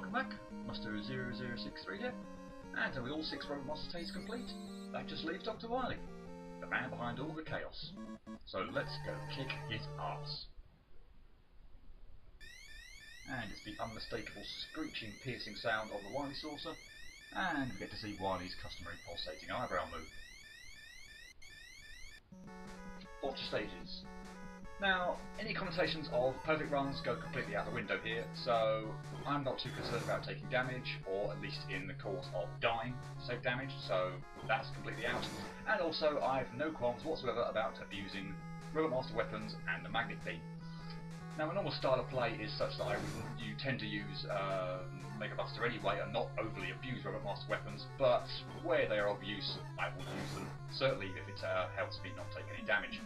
Welcome back, Muster0063 here, and with all 6 robot monster stages complete, that just leaves Dr. Wily, the man behind all the chaos. So let's go kick his ass. And it's the unmistakable screeching, piercing sound of the Wily saucer, and we get to see Wily's customary pulsating eyebrow move. 40 stages. Now, any connotations of perfect runs go completely out the window here, so I'm not too concerned about taking damage, or at least in the course of dying to take damage, so that's completely out. And also, I have no qualms whatsoever about abusing Robot Master weapons and the Magnet Beam. Now, my normal style of play is such that you tend to use Mega Buster anyway and not overly abuse Robot Master weapons, but where they are of use, I will use them, certainly if it helps me not take any damage.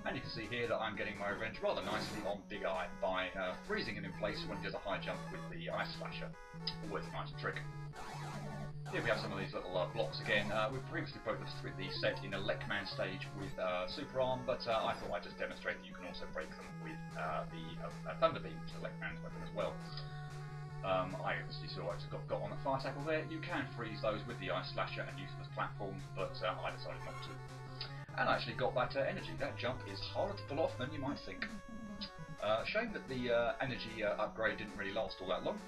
And you can see here that I'm getting my revenge rather nicely on Big Eye by freezing him in place when he does a high jump with the Ice Slasher. Always a nice trick. Here we have some of these little blocks again. We've previously broke the set in a Lekman stage with Super Arm, but I thought I'd just demonstrate that you can also break them with the Thunder Beam, which is Lekman's weapon as well. I obviously saw I got on a fire tackle there. You can freeze those with the Ice Slasher and use them as platforms, but I decided not to. And I actually got that energy. That jump is harder to pull off than you might think. Shame that the energy upgrade didn't really last all that long.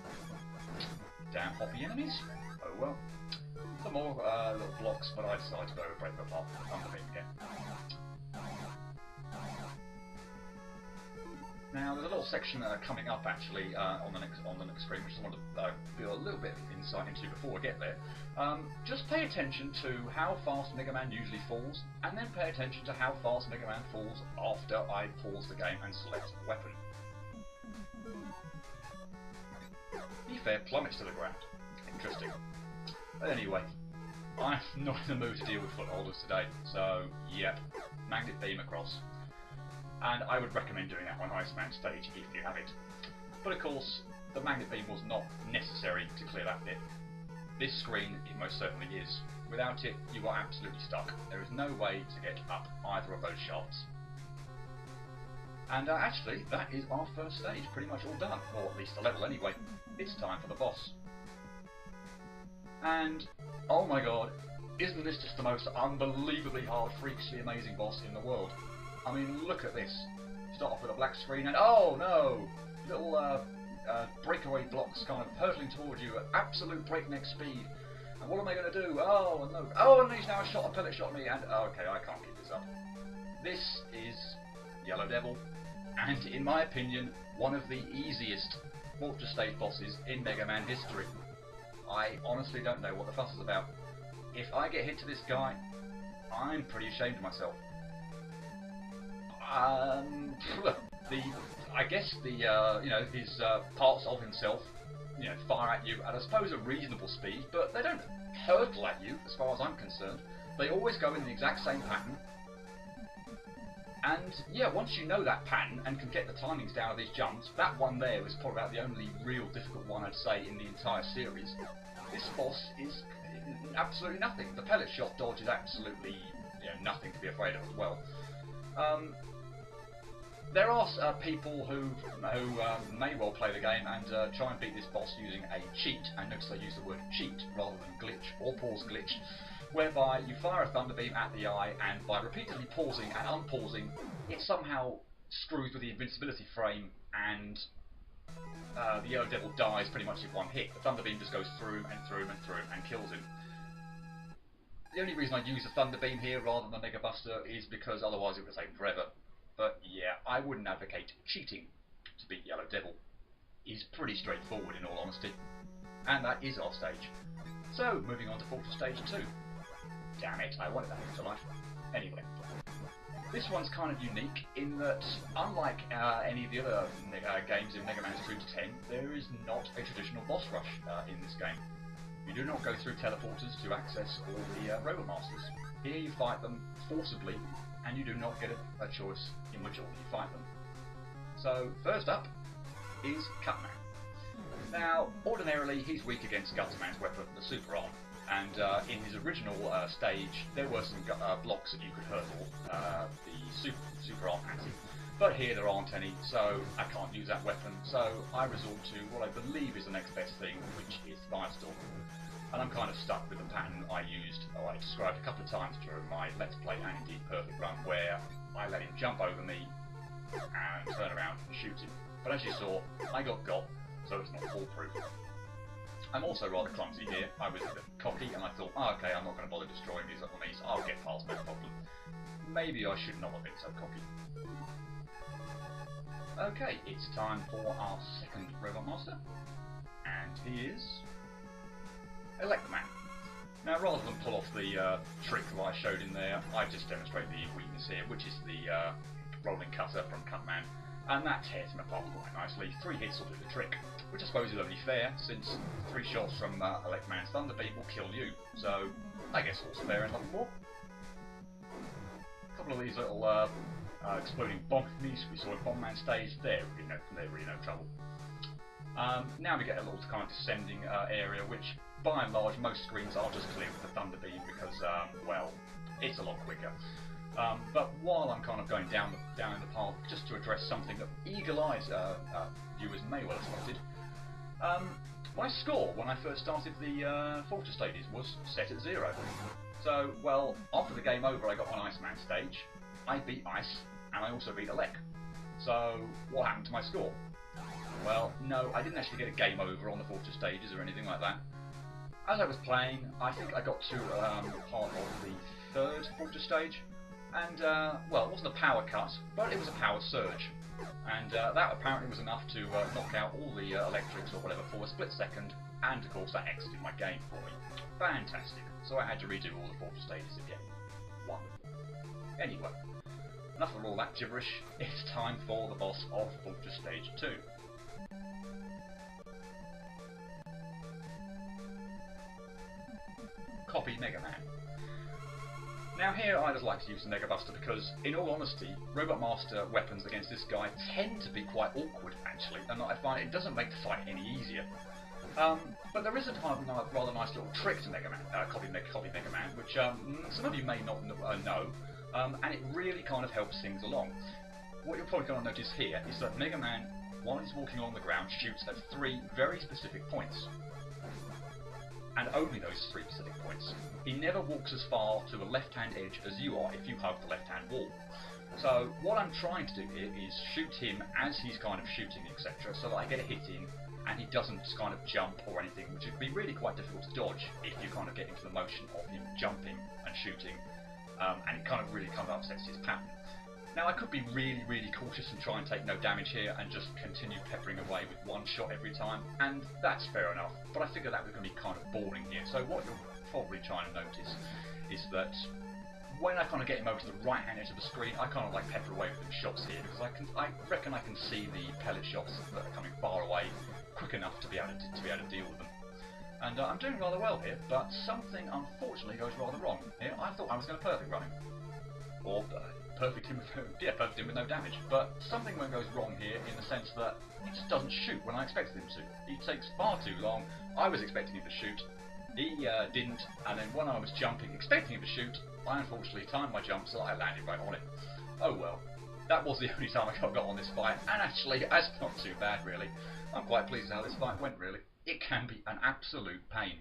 Damn hoppy enemies. Oh well. Some more little blocks, but I decided to go break them apart with Thunder Beam again. Now there's a little section coming up actually on the next screen, which I want to do a little bit of insight into before I get there. Just pay attention to how fast Mega Man usually falls, and then pay attention to how fast Mega Man falls after I pause the game and select a weapon. He fair plummets to the ground. Interesting. But anyway, I'm not in the mood to deal with footholders today, so yep, Magnet Beam across. And I would recommend doing that on Iceman stage if you have it. But of course, the Magnet Beam was not necessary to clear that bit. This screen, it most certainly is. Without it, you are absolutely stuck. There is no way to get up either of those shafts. And actually, that is our first stage, pretty much all done, or at least a level anyway. It's time for the boss. And, oh my god, isn't this just the most unbelievably hard, freakishly amazing boss in the world? I mean, look at this. Start off with a black screen and oh no! Little breakaway blocks kind of hurtling towards you at absolute breakneck speed. And what am I going to do? Oh no! Oh, and he's now a pellet shot me and okay, I can't keep this up. This is Yellow Devil, and in my opinion, one of the easiest Fortress stage bosses in Mega Man history. I honestly don't know what the fuss is about. If I get hit to this guy, I'm pretty ashamed of myself. I guess his parts of himself, fire at you at I suppose a reasonable speed, but they don't hurtle at you as far as I'm concerned. They always go in the exact same pattern. And yeah, once you know that pattern and can get the timings down of these jumps, that one there is probably about the only real difficult one I'd say in the entire series. This boss is absolutely nothing. The pellet shot dodge is absolutely nothing to be afraid of as well. There are people who may well play the game and try and beat this boss using a cheat, and notice I use the word cheat rather than glitch or pause glitch, whereby you fire a Thunder Beam at the eye and by repeatedly pausing and unpausing, it somehow screws with the invincibility frame and the Yellow Devil dies pretty much in one hit. The Thunder Beam just goes through and through and through and kills him. The only reason I use the Thunder Beam here rather than the Mega Buster is because otherwise it would take forever. But yeah, I wouldn't advocate cheating to beat Yellow Devil. He's pretty straightforward in all honesty. And that is our stage. So, moving on to Fortress Stage 2. Damn it, I wanted that into life. Anyway, this one's kind of unique in that, unlike any of the other games in Mega Man 2 to 10, there is not a traditional boss rush in this game. You do not go through teleporters to access all the Robot Masters. Here you fight them forcibly, and you do not get a choice in which order you fight them. So, first up is Cutman. Now, ordinarily he's weak against Gutsman's weapon, the Super Arm, and in his original stage there were some blocks that you could hurtle the Super Arm at him. But here there aren't any, so I can't use that weapon, so I resort to what I believe is the next best thing, which is Firestorm. And I'm kind of stuck with the pattern I used, or I described a couple of times during my Let's Play and indeed Perfect run, where I let him jump over me and turn around and shoot him. But as you saw, I got, so it's not foolproof. I'm also rather clumsy here. I was a bit cocky and I thought, oh, okay, I'm not going to bother destroying these little enemies, I'll get past, no problem. Maybe I should not have been so cocky. Okay, it's time for our second Robot Master, and he is Electman. Now, rather than pull off the trick that I showed in there, I've just demonstrated the weakness here, which is the rolling cutter from Cutman, and that tears him apart quite nicely. 3 hits will do the trick, which I suppose is only fair, since 3 shots from Electman's Thunder Beam will kill you, so I guess all's fair and nothing more. A couple of these little exploding bomb enemies we saw in Bombman stage, they're really no trouble. Now we get a little kind of descending area, which by and large most screens are just clear with the Thunder Beam because, well, it's a lot quicker. But while I'm kind of going down the path, just to address something that eagle-eyed viewers may well have spotted, my score when I first started the Fortress stages was set at 0. So, well, after the game over I got on Iceman stage, I beat Ice, and I also beat Elec. So, what happened to my score? Well, no, I didn't actually get a game over on the Fortress stages or anything like that. As I was playing, I think I got to part of the 3rd Fortress stage, and, well, it wasn't a power cut, but it was a power surge. And that apparently was enough to knock out all the electrics or whatever for a split second, and of course that exited my game for me. Fantastic. So I had to redo all the Fortress stages again. Wonderful. Anyway, enough of all that gibberish, it's time for the boss of Fortress Stage 2. Copy Mega Man. Now here I just like to use the Mega Buster because, in all honesty, Robot Master weapons against this guy tend to be quite awkward actually, and I find it doesn't make the fight any easier. But there is a rather nice little trick to Mega Man, copy Mega Man, which some of you may not know, and it really kind of helps things along. What you're probably going to notice here is that Mega Man, while he's walking along the ground, shoots at 3 very specific points. And only those 3 specific points. He never walks as far to the left-hand edge as you are if you hug the left-hand wall. So what I'm trying to do here is shoot him as he's kind of shooting, etc., so that I get a hit in, and he doesn't kind of jump or anything, which would be really quite difficult to dodge if you kind of get into the motion of him jumping and shooting, and it kind of really kind of upsets his pattern. Now I could be really cautious and try and take no damage here and just continue peppering away with 1 shot every time, and that's fair enough, but I figure that was going to be kind of boring here. So what you're probably trying to notice is that when I kind of get him over to the right hand edge of the screen, I kind of like pepper away with them shots here, because I reckon I can see the pellet shots that are coming far away quick enough to be able to deal with them. And I'm doing rather well here, but something unfortunately goes rather wrong here. I thought I was going to perfect run him, or perfect him with no damage, but something goes wrong here in the sense that he just doesn't shoot when I expected him to. He takes far too long. I was expecting him to shoot, he didn't, and then when I was jumping, expecting him to shoot, I unfortunately timed my jump so I landed right on it. Oh well, that was the only time I got on this fight, and actually that's not too bad really. I'm quite pleased with how this fight went really. It can be an absolute pain.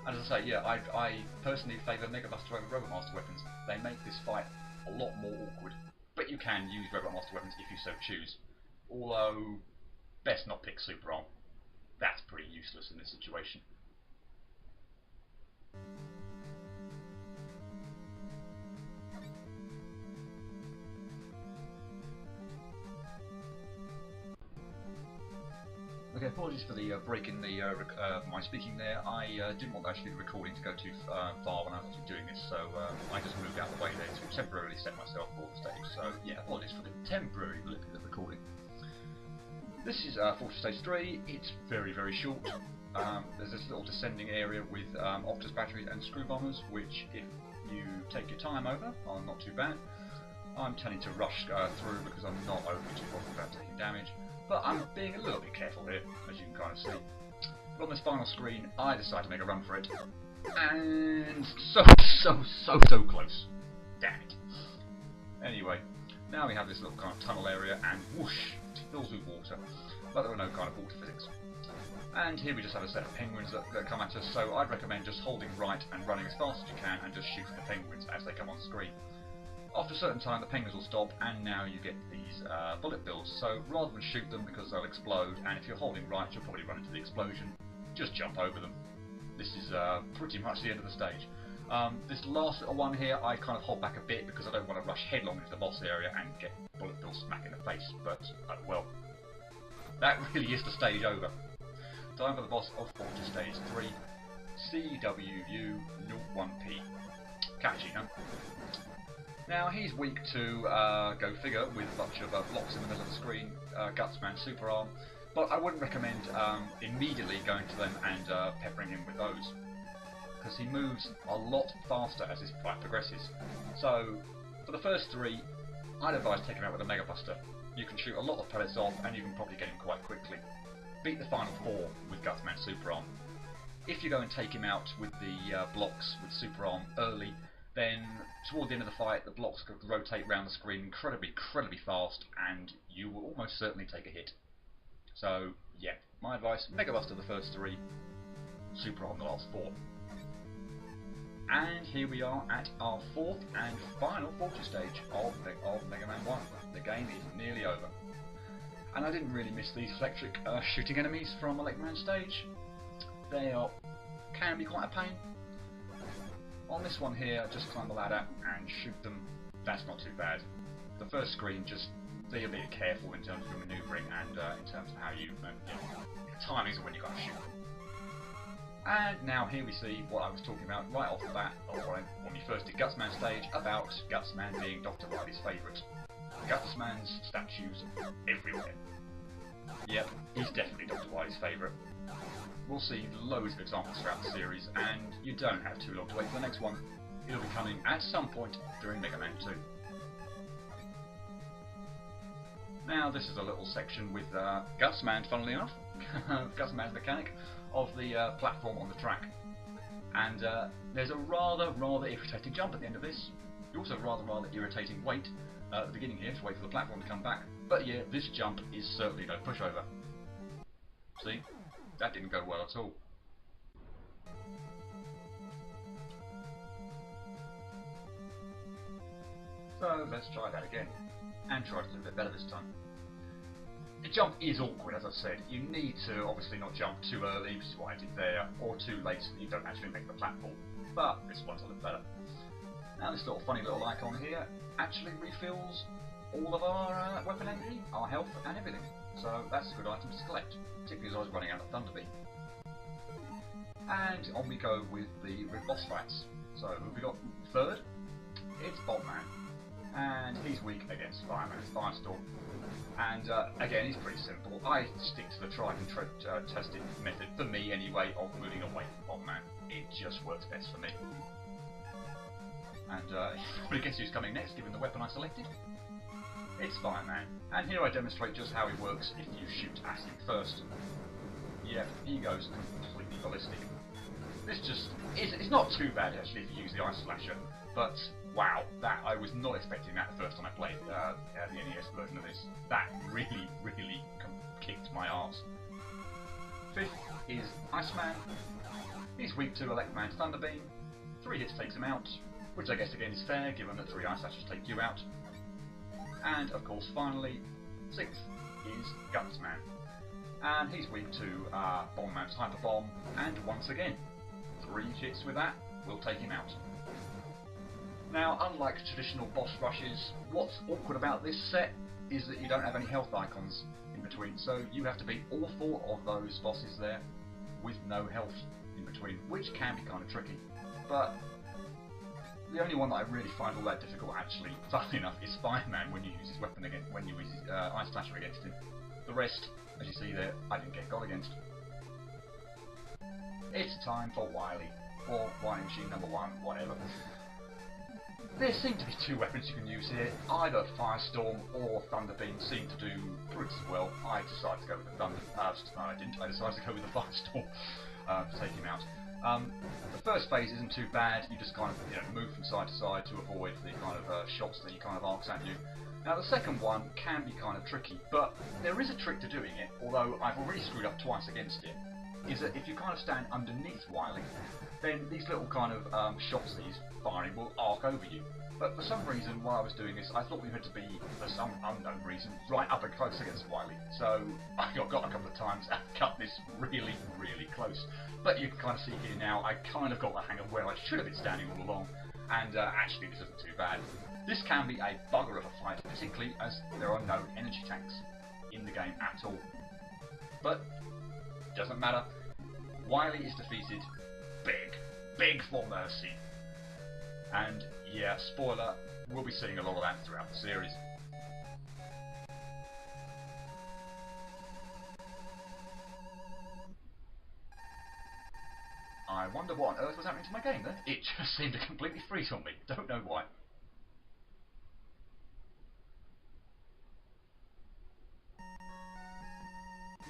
And as I say, yeah, I personally favour Mega Buster over Robot Master weapons. They make this fight a lot more awkward, but you can use Robot Master weapons if you so choose. Although, best not pick Super Arm. That's pretty useless in this situation. Okay, apologies for the break in the my speaking there. I didn't want actually the recording to go too far when I was actually doing this, so I just moved out of the way there to temporarily set myself for the stage. So yeah, apologies for the temporary blip in the recording. This is Fortress Stage 3. It's very short. There's this little descending area with Octus batteries and screw bombers, which if you take your time over, are not too bad. I'm tending to rush through because I'm not overly too bothered about taking damage. But I'm being a little bit careful here, as you can kind of see. But on this final screen, I decided to make a run for it. And so close. Damn it. Anyway, Now we have this little kind of tunnel area, and whoosh, it fills with water, but there are no kind of water physics. And here we just have a set of penguins that come at us, so I'd recommend just holding right and running as fast as you can and just shooting the penguins as they come on screen. After a certain time the penguins will stop, and now you get these bullet bills, so rather than shoot them because they'll explode, and if you're holding right you'll probably run into the explosion, just jump over them. This is pretty much the end of the stage. This last little one here I kind of hold back a bit because I don't want to rush headlong into the boss area and get bullet bills smack in the face, but well, that really is the stage over. Time for the boss of Fortress Stage 3, CWU01P. Catchy, huh? Now he's weak to, go figure, with a bunch of blocks in the middle of the screen, Gutsman Super Arm, but I wouldn't recommend immediately going to them and peppering him with those, because he moves a lot faster as this fight progresses. So, for the first 3, I'd advise taking him out with a Mega Buster. You can shoot a lot of pellets off and you can probably get him quite quickly. Beat the final 4 with Gutsman Super Arm. If you go and take him out with the blocks with Super Arm early, then toward the end of the fight the blocks could rotate around the screen incredibly fast and you will almost certainly take a hit. So yeah, my advice, Mega Buster the first 3, Super Arm the last 4. And here we are at our 4th and final Fortress stage of Mega Man 1. The game is nearly over. And I didn't really miss these electric shooting enemies from Electric Man stage. They can be quite a pain. On this one here, just climb the ladder and shoot them. That's not too bad. The first screen, just be a bit careful in terms of your manoeuvring and in terms of how you, timings of when you got to shoot them. And now here we see what I was talking about right off the bat, or when we first did Gutsman stage, about Gutsman being Dr. Wily's favourite. Gutsman's statues everywhere. Yep, he's definitely Dr. Wily's favourite. We'll see loads of examples throughout the series, and you don't have too long to wait for the next one. It'll be coming at some point during Mega Man 2. Now this is a little section with Gutsman, funnily enough, Gutsman's mechanic, of the platform on the track. And there's a rather irritating jump at the end of this. Also rather irritating wait at the beginning here to wait for the platform to come back. But yeah, this jump is certainly no pushover. See? That didn't go well at all. So let's try that again, and try to do a bit better this time. The jump is awkward, as I've said. You need to obviously not jump too early, which is what I did there, or too late so that you don't actually make the platform. But this one's a little better. Now this little funny little icon here actually refills all of our weapon energy, our health and everything. So that's a good item to collect, particularly as I was running out of Thunder Beam. And on we go with the boss fights. So who have we got third? It's Bombman. And he's weak against Fireman's Firestorm. And again, he's pretty simple. I stick to the tried and tested method, for me anyway, of moving away from Bombman. It just works best for me. And you probably guess who's coming next, given the weapon I selected. It's Fireman. And here I demonstrate just how it works if you shoot at him first. Yep, he goes completely ballistic. This just it's not too bad actually if you use the Ice Slasher, but wow, that I was not expecting that the first time I played the NES version of this. That really kicked my arse. Fifth is Iceman. He's weak to Electric Man's Thunder Beam. 3 hits takes him out, which I guess again is fair given that 3 Ice Slashers take you out. And of course finally, 6th is Gutsman. And he's weak to Bombman's Hyper Bomb, and once again, 3 hits with that will take him out. Now, unlike traditional boss rushes, what's awkward about this set is that you don't have any health icons in between, so you have to beat all 4 of those bosses there with no health in between, which can be kind of tricky. But the only one that I really find all that difficult, actually, funnily enough, is Fireman when you use his weapon against, when you use his Ice Slasher against him. The rest, as you see there, I didn't get got against. It's time for Wily, or Wily Machine number 1, whatever. There seem to be 2 weapons you can use here. Either Firestorm or Thunder Beam seem to do pretty well. I decided to go with the Thunder. No, I didn't. I decided to go with the Firestorm to take him out. The first phase isn't too bad. You just kind of move from side to side to avoid the kind of shots that he kind of arcs at you. Now the second one can be kind of tricky, but there is a trick to doing it, although I've already screwed up twice against it, is that if you kind of stand underneath Wily, then these little kind of shots that he's firing will arc over you. But for some reason, while I was doing this, I thought we had to be, for some unknown reason, right up and close against Wily. So I got a couple of times and cut this really, really close. But you can kind of see here now, I kind of got the hang of where I should have been standing all along, and actually this isn't too bad. This can be a bugger of a fight, particularly as there are no energy tanks in the game at all. But doesn't matter. Wily is defeated. Beg for mercy. And yeah, spoiler, we'll be seeing a lot of that throughout the series. I wonder what on earth was happening to my game then. It just seemed to completely freeze on me. Don't know why.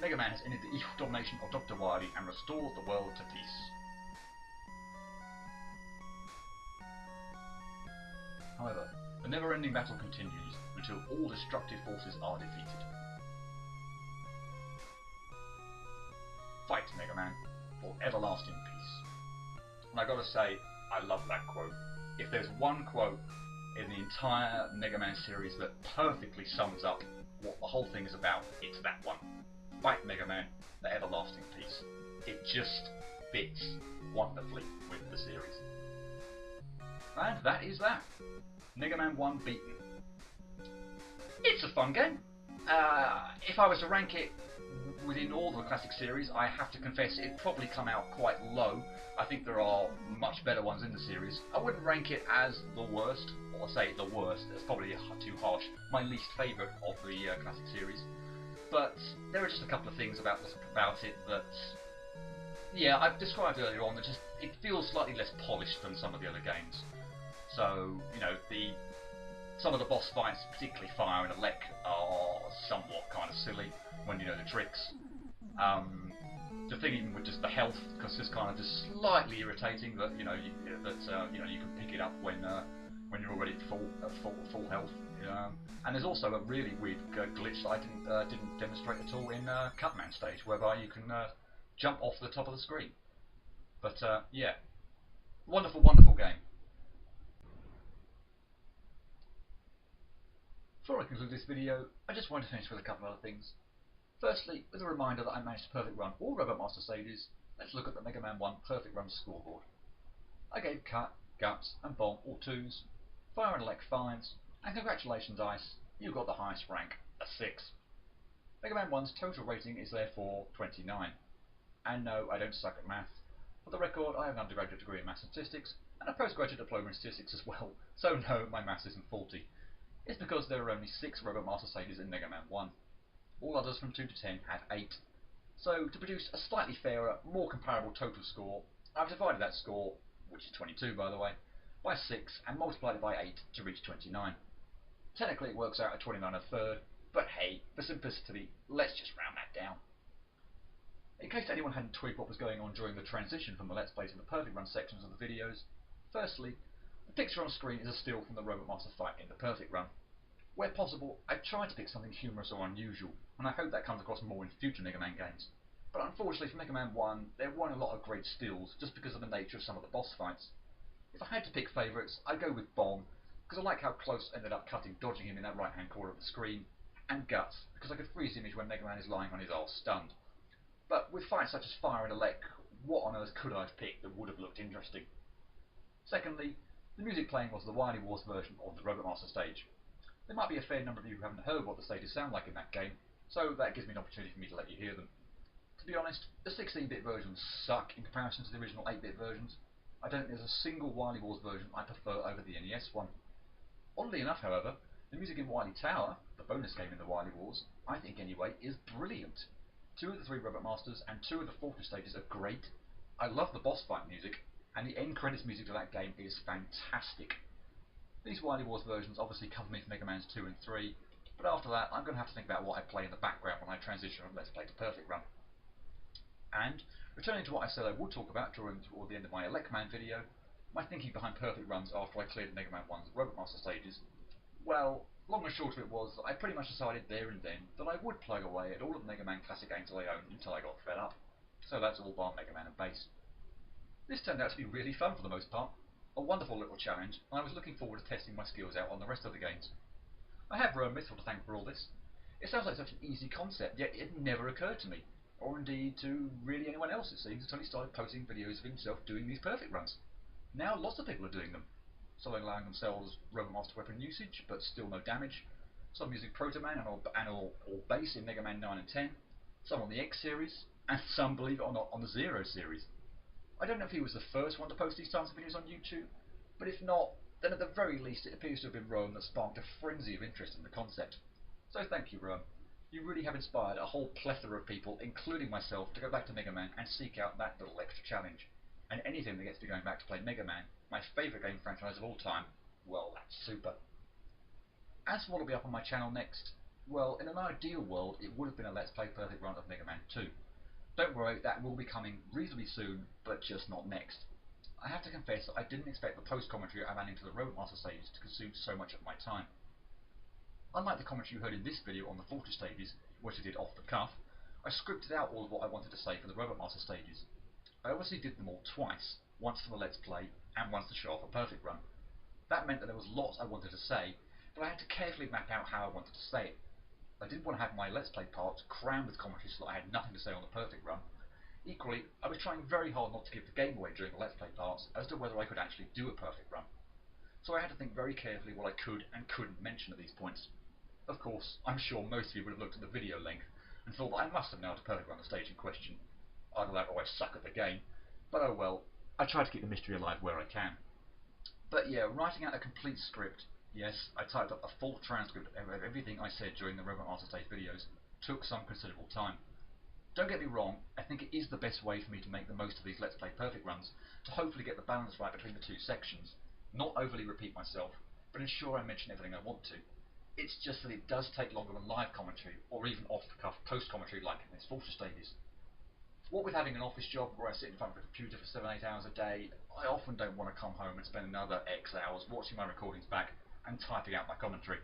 Mega Man has ended the evil domination of Dr. Wily and restored the world to peace. However, the never-ending battle continues until all destructive forces are defeated. Fight, Mega Man, for everlasting peace. And I gotta say, I love that quote. If there's one quote in the entire Mega Man series that perfectly sums up what the whole thing is about, it's that one. Fight, Mega Man, for everlasting peace. It just fits wonderfully with the series. And that is that. Mega Man 1 beaten. It's a fun game. If I was to rank it within all the classic series, I have to confess it'd probably come out quite low. I think there are much better ones in the series. I wouldn't rank it as the worst, or say the worst, that's probably too harsh. My least favourite of the classic series. But there are just a couple of things about it that, yeah, I've described earlier on, that just, it feels slightly less polished than some of the other games. So, you know, some of the boss fights, particularly Fire and Elec, are somewhat kind of silly when you know the tricks. The thing even with just the health, because it's kind of just slightly irritating that you can pick it up when you're already at full health. And there's also a really weird glitch that I didn't demonstrate at all in Cutman stage, whereby you can jump off the top of the screen. But yeah, wonderful, wonderful game. Before I conclude this video, I just want to finish with a couple of other things. Firstly, with a reminder that I managed to perfect run all Robot Master stages, let's look at the Mega Man 1 perfect run scoreboard. I gave Cut, Guts and Bomb all 2s, Fire and Elec 5s, and congratulations Ice, you got the highest rank, a 6. Mega Man 1's total rating is therefore 29. And no, I don't suck at math. For the record, I have an undergraduate degree in maths and statistics, and a postgraduate diploma in statistics as well, so no, my maths isn't faulty. It's because there are only 6 Robot Master stages in Mega Man 1. All others from 2 to 10 had 8. So to produce a slightly fairer, more comparable total score, I've divided that score, which is 22 by the way, by 6 and multiplied it by 8 to reach 29. Technically it works out at 29 a third, but hey, for simplicity, let's just round that down. In case anyone hadn't twigged what was going on during the transition from the Let's Play to the Perfect Run sections of the videos, firstly, the picture on screen is a still from the Robot Master fight in the Perfect Run. Where possible, I've tried to pick something humorous or unusual, and I hope that comes across more in future Mega Man games. But unfortunately for Mega Man 1, there weren't a lot of great stills, just because of the nature of some of the boss fights. If I had to pick favourites, I'd go with Bomb, because I like how close I ended up dodging him in that right hand corner of the screen, and Guts, because I could freeze the image when Mega Man is lying on his arse stunned. But with fights such as Fire and Elec, what on earth could I have picked that would have looked interesting? Secondly, the music playing was the Wily Wars version of the Robot Master stage. There might be a fair number of you who haven't heard what the stages sound like in that game, so that gives me an opportunity for me to let you hear them. To be honest, the 16-bit versions suck in comparison to the original 8-bit versions. I don't think there's a single Wily Wars version I prefer over the NES one. Oddly enough, however, the music in Wily Tower, the bonus game in the Wily Wars, I think anyway, is brilliant. 2 of the 3 Robot Masters and 2 of the Fortress stages are great. I love the boss fight music, and the end credits music to that game is fantastic. These Wily Wars versions obviously cover me for Mega Man's 2 and 3, but after that I'm going to have to think about what I play in the background when I transition from Let's Play to Perfect Run. And, returning to what I said I would talk about toward the end of my Elec Man video, my thinking behind Perfect Runs after I cleared Mega Man 1's Robot Master stages, well, Long and short of it was that I pretty much decided there and then that I would plug away at all of the Mega Man classic games that I owned until I got fed up. So that's all bar Mega Man and Bass. This turned out to be really fun for the most part. A wonderful little challenge, and I was looking forward to testing my skills out on the rest of the games. I have Rowan Mitchell to thank for all this. It sounds like such an easy concept, yet it never occurred to me, or indeed to really anyone else it seems, until he started posting videos of himself doing these perfect runs. Now lots of people are doing them. Some allowing themselves Roman Master weapon usage, but still no damage. Some using Proto Man or Bass in Mega Man 9 and 10. Some on the X series, and some, believe it or not, on the Zero series. I don't know if he was the first one to post these types of videos on YouTube, but if not, then at the very least it appears to have been Rome that sparked a frenzy of interest in the concept. So thank you, Rome. You really have inspired a whole plethora of people, including myself, to go back to Mega Man and seek out that little extra challenge. And anything that gets me going back to play Mega Man, my favourite game franchise of all time, well, that's super. As for what will be up on my channel next, well, in an ideal world, it would have been a Let's Play Perfect run of Mega Man 2. Don't worry, that will be coming reasonably soon, but just not next. I have to confess that I didn't expect the post-commentary I ran into the Robot Master stages to consume so much of my time. Unlike the commentary you heard in this video on the Fortress stages, which I did off the cuff, I scripted out all of what I wanted to say for the Robot Master stages. I obviously did them all twice, once for the Let's Play, and once to show off a perfect run. That meant that there was lots I wanted to say, but I had to carefully map out how I wanted to say it. I didn't want to have my Let's Play parts crammed with commentary so that I had nothing to say on the perfect run. Equally, I was trying very hard not to give the game away during the Let's Play parts as to whether I could actually do a perfect run. So I had to think very carefully what I could and couldn't mention at these points. Of course, I'm sure most of you would have looked at the video length and thought that I must have nailed a perfect run the stage in question. Either that or I suck at the game. But oh well, I try to keep the mystery alive where I can. But yeah, writing out a complete script, yes, I typed up a full transcript of everything I said during the Robot Master Stage videos, took some considerable time. Don't get me wrong, I think it is the best way for me to make the most of these Let's Play Perfect runs, to hopefully get the balance right between the two sections, not overly repeat myself, but ensure I mention everything I want to. It's just that it does take longer than live commentary, or even off-the-cuff post-commentary like in this Fortress stages. What with having an office job where I sit in front of a computer for 7-8 hours a day, I often don't want to come home and spend another X hours watching my recordings back and typing out my commentary.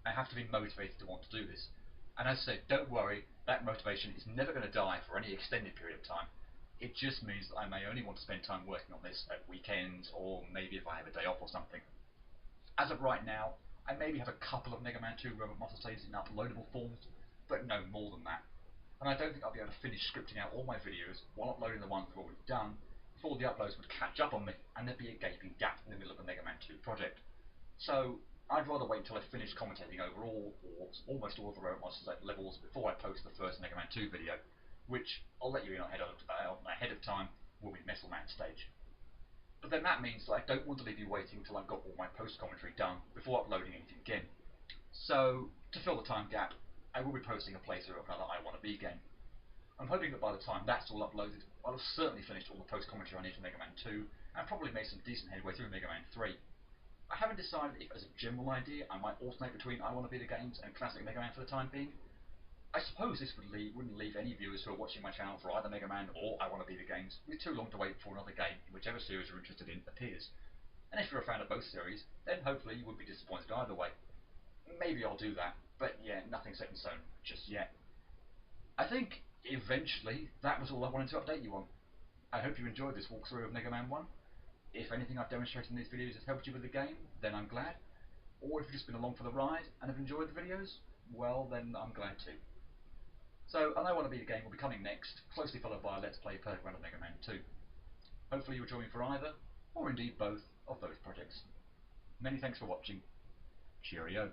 I have to be motivated to want to do this. And as I said, don't worry, that motivation is never going to die for any extended period of time. It just means that I may only want to spend time working on this at weekends, or maybe if I have a day off or something. As of right now, I maybe have a couple of Mega Man 2 Robot Master stages in uploadable forms, but no more than that. And I don't think I'll be able to finish scripting out all my videos while uploading the ones I've already done before the uploads would catch up on me and there'd be a gaping gap in the middle of the Mega Man 2 project. So I'd rather wait until I finish commentating over all, or almost all of the Robot Master levels before I post the first Mega Man 2 video, which I'll let you in ahead of time will be Metal Man stage. But then that means that I don't want to leave you waiting until I've got all my post-commentary done before uploading anything again. So, to fill the time gap, I will be posting a playthrough of another I Wanna Be game. I'm hoping that by the time that's all uploaded, I'll have certainly finished all the post-commentary I need for Mega Man 2, and probably made some decent headway through Mega Man 3. I haven't decided if, as a general idea, I might alternate between I Wanna Be the games and classic Mega Man for the time being. I suppose this wouldn't leave any viewers who are watching my channel for either Mega Man or I Wanna Be the games with too long to wait for another game in whichever series you're interested in appears. And if you're a fan of both series, then hopefully you wouldn't be disappointed either way. Maybe I'll do that, but yeah, nothing set in stone just yet. I think, eventually, that was all I wanted to update you on. I hope you enjoyed this walkthrough of Mega Man 1. If anything I've demonstrated in these videos has helped you with the game, then I'm glad. Or if you've just been along for the ride and have enjoyed the videos, well then I'm glad too. So, I Wanna Be the game will be coming next, closely followed by a Let's Play Perfect Run of Mega Man 2. Hopefully you'll join me for either, or indeed both, of those projects. Many thanks for watching. Cheerio.